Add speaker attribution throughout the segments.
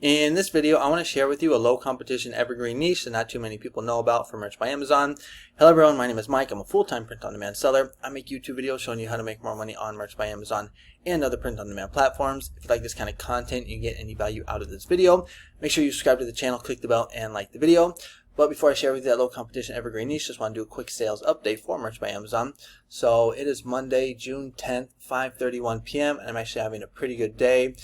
Speaker 1: In this video, I want to share with you a low competition evergreen niche that not too many people know about for Merch by Amazon. Hello everyone, my name is Mike. I'm a full-time print-on-demand seller. I make YouTube videos showing you how to make more money on Merch by Amazon and other print-on-demand platforms. If you like this kind of content and you get any value out of this video, make sure you subscribe to the channel, click the bell, and like the video. But before I share with you that low competition evergreen niche, just want to do a quick sales update for Merch by Amazon. So it is Monday, June 10th, 5:31 p.m. and I'm actually having a pretty good day.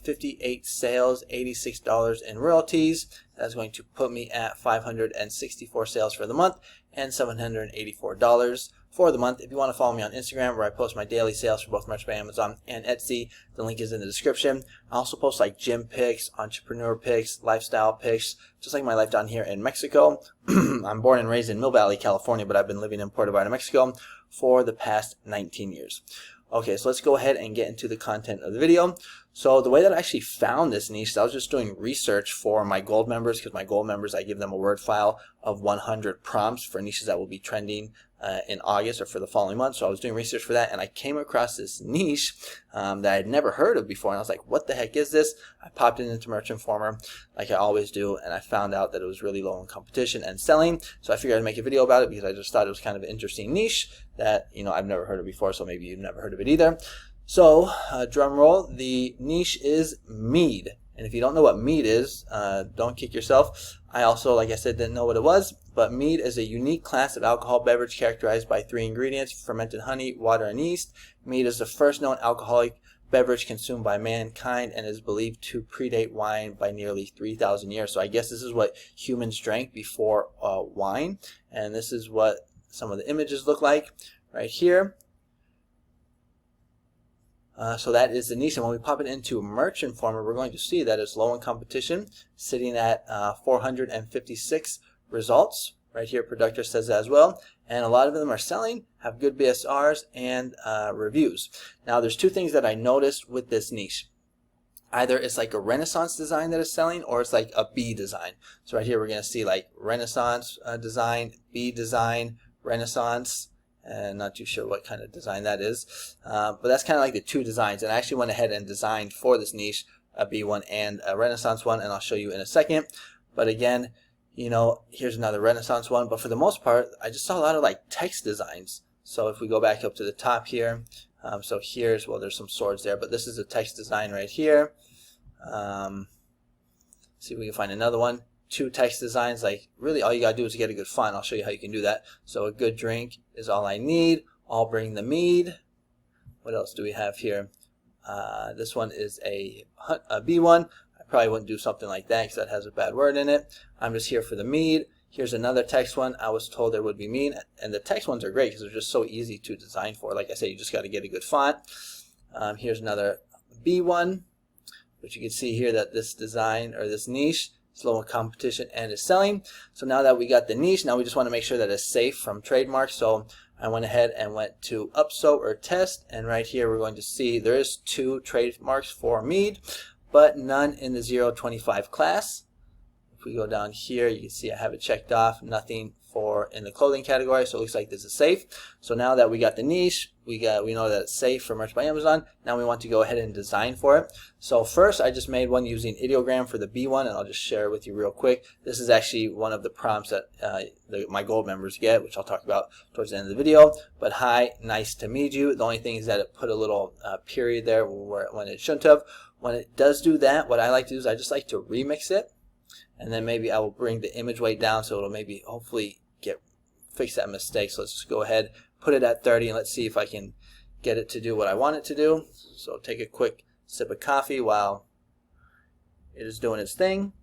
Speaker 1: 58 sales, $86 in royalties. That's going to put me at 564 sales for the month and $784 for the month. If you want to follow me on Instagram, where I post my daily sales for both Merch by Amazon and Etsy, the link is in the description. I also post like gym pics, entrepreneur pics, lifestyle pics, just like my life down here in Mexico. I'm born and raised in Mill Valley, California, but I've been living in Puerto Vallarta, Mexico for the past 19 years. Okay, so let's go ahead and get into the content of the video. So the way that I actually found this niche, I was just doing research for my gold members, because my gold members, I give them a Word file of 100 prompts for niches that will be trending in August or for the following month. So I was doing research for that, and I came across this niche that I had never heard of before, and I was like, what the heck is this? I popped it into Merch Informer like I always do, and I found out that it was really low in competition and selling. So I figured I'd make a video about it because I just thought it was kind of an interesting niche that, you know, I've never heard of before, so maybe you've never heard of it either. So, drum roll, the niche is mead. And if you don't know what mead is, don't kick yourself. I also, like I said, didn't know what it was. But mead is a unique class of alcohol beverage characterized by 3 ingredients: fermented honey, water, and yeast. Mead is the first known alcoholic beverage consumed by mankind and is believed to predate wine by nearly 3,000 years. So I guess this is what humans drank before wine. And this is what some of the images look like right here. So that is the niche, and when we pop it into Merch Informer, we're going to see that it's low in competition, sitting at 456 results. Right here, Productor says that as well, and a lot of them are selling, have good BSRs and reviews. Now, there's 2 things that I noticed with this niche. Either it's like a Renaissance design that is selling, or it's like a bee design. So right here, we're going to see like Renaissance design, bee design, Renaissance. And not too sure what kind of design that is, but that's kind of like the 2 designs. And I actually went ahead and designed for this niche a B one and a Renaissance one, and I'll show you in a second. But again, you know, here's another Renaissance one, but for the most part I just saw a lot of like text designs. So if we go back up to the top here, so here's, well, there's some swords there, but this is a text design right here. See if we can find another one. 2 text designs. Like, really all you gotta do is get a good font. I'll show you how you can do that. So a good drink is all I need. I'll bring the mead. What else do we have here? This one is a B1. I probably wouldn't do something like that because that has a bad word in it. I'm just here for the mead. Here's another text one. I was told there would be mead, and the text ones are great because they're just so easy to design for. Like I said, you just got to get a good font. Here's another B1, but you can see here that this design, or this niche, it's low in competition and is selling. So now that we got the niche, now we just want to make sure that it's safe from trademarks. So I went ahead and went to upso or test, and right here we're going to see there is 2 trademarks for mead, but none in the 025 class. If we go down here, you can see I have it checked off, nothing for in the clothing category, so it looks like this is safe. So now that we got the niche, we know that it's safe for Merch by Amazon. Now we want to go ahead and design for it. So first, I just made one using ideogram for the B1, and I'll just share it with you real quick. This is actually one of the prompts that my gold members get, which I'll talk about towards the end of the video. But hi, nice to meet you. The only thing is that it put a little period there when it shouldn't have. When it does do that, what I like to do is I just like to remix it, and then maybe I will bring the image weight down so it'll maybe hopefully fix that mistake. So let's just go ahead, put it at 30, and let's see if I can get it to do what I want it to do. So take a quick sip of coffee while it is doing its thing.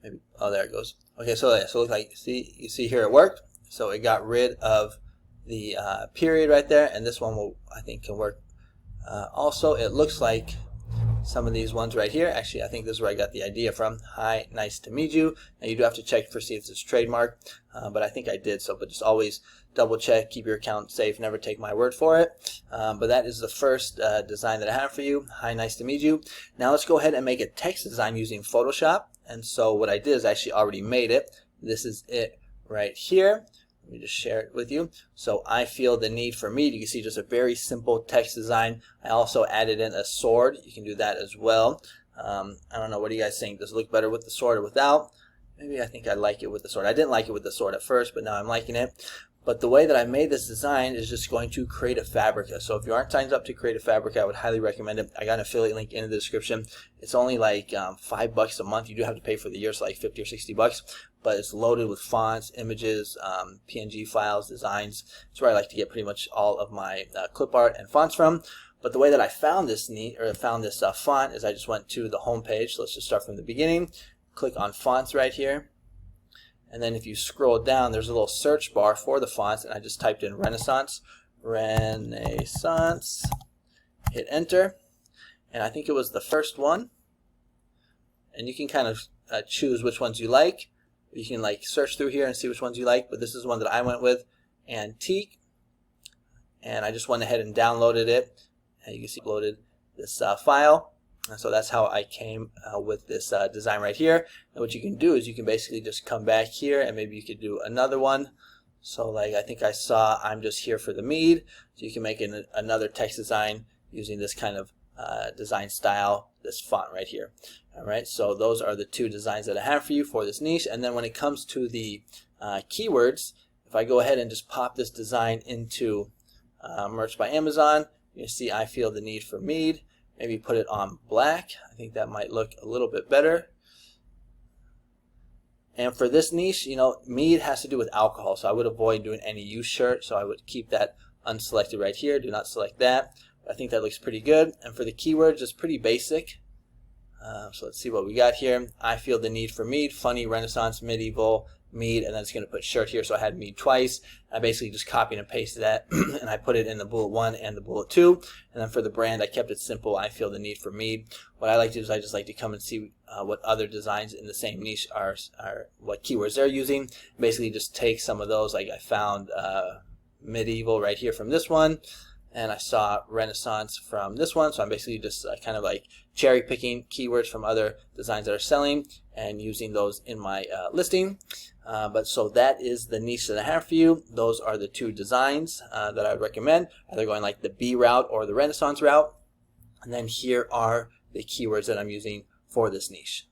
Speaker 1: Maybe, oh, there it goes. Okay, so it looks like, you see here it worked. So it got rid of the period right there, and this one will, I think, can work. Also, it looks like some of these ones right here, actually I think this is where I got the idea from. Hi, nice to meet you. Now you do have to check for see if it's trademark, but I think I did. So, but just always double check, keep your account safe, never take my word for it. But that is the first design that I have for you. Hi, nice to meet you. Now let's go ahead and make a text design using Photoshop. And so what I did is I actually already made it. This is it right here. Let me just share it with you. So I feel the need for mead. You can see just a very simple text design. I also added in a sword. You can do that as well. I don't know, what do you guys think? Does it look better with the sword or without? Maybe I think I like it with the sword. I didn't like it with the sword at first, but now I'm liking it. But the way that I made this design is just going to Creative Fabrica. So if you aren't signed up to Creative Fabrica, I would highly recommend it. I got an affiliate link in the description. It's only like $5 a month. You do have to pay for the year, so like 50 or 60 bucks. But it's loaded with fonts, images, PNG files, designs. It's where I like to get pretty much all of my clip art and fonts from. But the way that I found this font is I just went to the home page. So let's just start from the beginning. Click on fonts right here. And then if you scroll down, there's a little search bar for the fonts, and I just typed in Renaissance, hit enter, and I think it was the first one. And you can kind of choose which ones you like. You can like search through here and see which ones you like, but this is one that I went with, Antique, and I just went ahead and downloaded it, and you can see uploaded this file. And so that's how I came with this design right here. And what you can do is you can basically just come back here, and maybe you could do another one. So like I think I saw I'm just here for the mead. So you can make another text design using this kind of design style, this font right here. Alright, so those are the two designs that I have for you for this niche. And then when it comes to the keywords, if I go ahead and just pop this design into Merch by Amazon, you see I feel the need for mead. Maybe put it on black. I think that might look a little bit better. And for this niche, you know, mead has to do with alcohol, so I would avoid doing any youth shirt. So I would keep that unselected right here. Do not select that. But I think that looks pretty good. And for the keywords, it's pretty basic. So let's see what we got here. I feel the need for mead, funny, Renaissance, medieval, mead, and then it's going to put shirt here. So I had mead twice. I basically just copied and pasted that, and I put it in the bullet 1 and the bullet 2. And then for the brand, I kept it simple. I feel the need for mead. What I like to do is I just like to come and see what other designs in the same niche are what keywords they're using. Basically just take some of those. Like I found medieval right here from this one, and I saw Renaissance from this one. So I'm basically just kind of like cherry picking keywords from other designs that are selling and using those in my listing. But so that is the niche that I have for you. Those are the two designs that I would recommend, either going like the B route or the Renaissance route. And then here are the keywords that I'm using for this niche.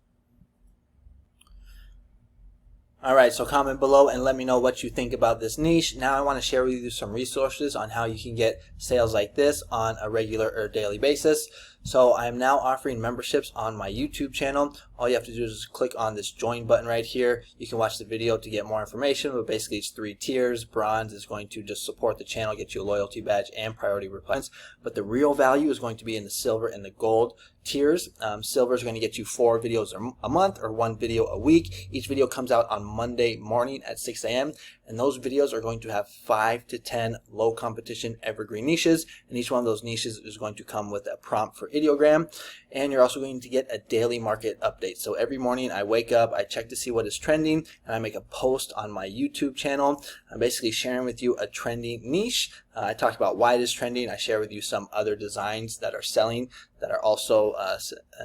Speaker 1: Alright, so comment below and let me know what you think about this niche. Now I want to share with you some resources on how you can get sales like this on a regular or daily basis. So I am now offering memberships on my YouTube channel. All you have to do is just click on this join button right here. You can watch the video to get more information, but basically it's 3 tiers. Bronze is going to just support the channel, get you a loyalty badge and priority replies. But the real value is going to be in the silver and the gold tiers. Silver is going to get you 4 videos a month or 1 video a week. Each video comes out on Monday morning at 6 a.m. and those videos are going to have 5 to 10 low competition evergreen niches, and each one of those niches is going to come with a prompt for ideogram, and you're also going to get a daily market update. So every morning I wake up, I check to see what is trending, and I make a post on my YouTube channel. I'm basically sharing with you a trending niche. I talk about why it is trending. I share with you some other designs that are selling that are also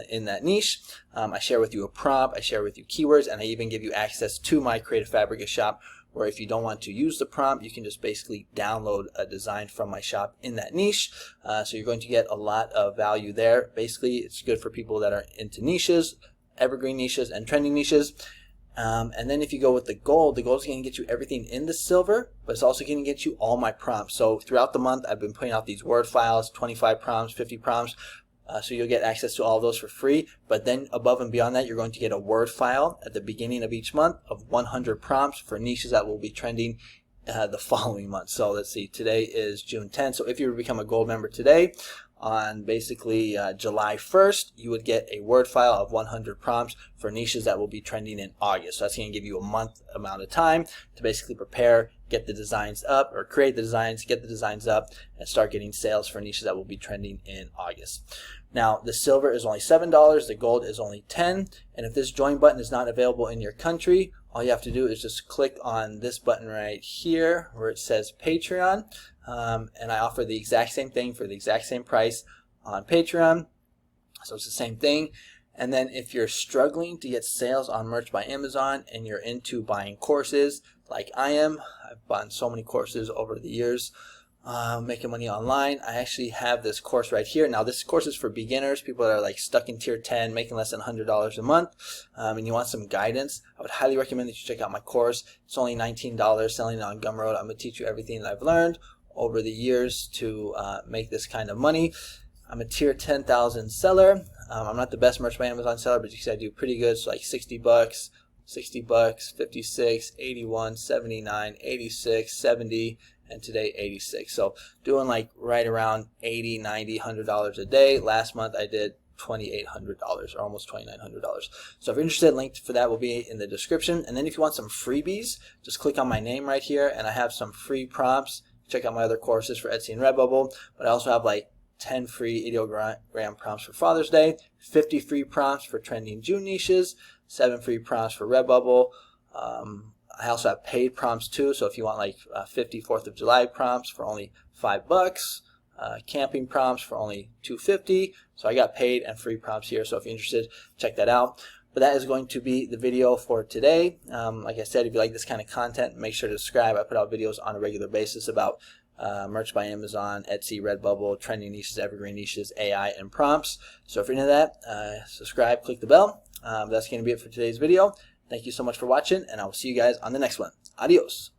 Speaker 1: in that niche. I share with you a prompt, I share with you keywords, and I even give you access to my Creative Fabrica shop, where if you don't want to use the prompt, you can just basically download a design from my shop in that niche. So you're going to get a lot of value there. Basically, it's good for people that are into niches, evergreen niches, and trending niches. And then if you go with the gold is going to get you everything in the silver, but it's also going to get you all my prompts. So throughout the month, I've been putting out these Word files, 25 prompts, 50 prompts. So you'll get access to all of those for free. But then above and beyond that, you're going to get a Word file at the beginning of each month of 100 prompts for niches that will be trending the following month. So let's see, today is June 10th. So if you were to become a gold member today, on basically July 1st, you would get a Word file of 100 prompts for niches that will be trending in August. So that's going to give you a month amount of time to basically prepare, get the designs up, or create the designs, get the designs up, and start getting sales for niches that will be trending in August. Now, the silver is only $7, the gold is only $10, and if this join button is not available in your country, all you have to do is just click on this button right here where it says Patreon, and I offer the exact same thing for the exact same price on Patreon, so it's the same thing. And then if you're struggling to get sales on Merch by Amazon and you're into buying courses, like I am. I've bought so many courses over the years. Making money online. I actually have this course right here. Now this course is for beginners, people that are like stuck in tier 10, making less than $100 a month, and you want some guidance. I would highly recommend that you check out my course. It's only $19, selling it on Gumroad. I'm going to teach you everything that I've learned over the years to make this kind of money. I'm a tier 10,000 seller. I'm not the best Merch by Amazon seller, but you can see I do pretty good. So like $60, $60, 56, 81, 79, 86, 70, and today 86. So doing like right around $80, $90, $100 a day. Last month I did $2,800 or almost $2,900. So if you're interested, link for that will be in the description. And then if you want some freebies, just click on my name right here, and I have some free prompts. Check out my other courses for Etsy and Redbubble, but I also have like 10 free ideogram prompts for Father's Day, 50 free prompts for trending June niches, 7 free prompts for Redbubble. I also have paid prompts too, so if you want like 50 4th of July prompts for only $5, camping prompts for only $2.50. So I got paid and free prompts here, so if you're interested, check that out. But that is going to be the video for today. Like I said, if you like this kind of content, make sure to subscribe. I put out videos on a regular basis about Merch by Amazon, Etsy, Redbubble, trending niches, evergreen niches, AI, and prompts. So if you're into that, subscribe, click the bell. That's going to be it for today's video. Thank you so much for watching, and I will see you guys on the next one. Adios.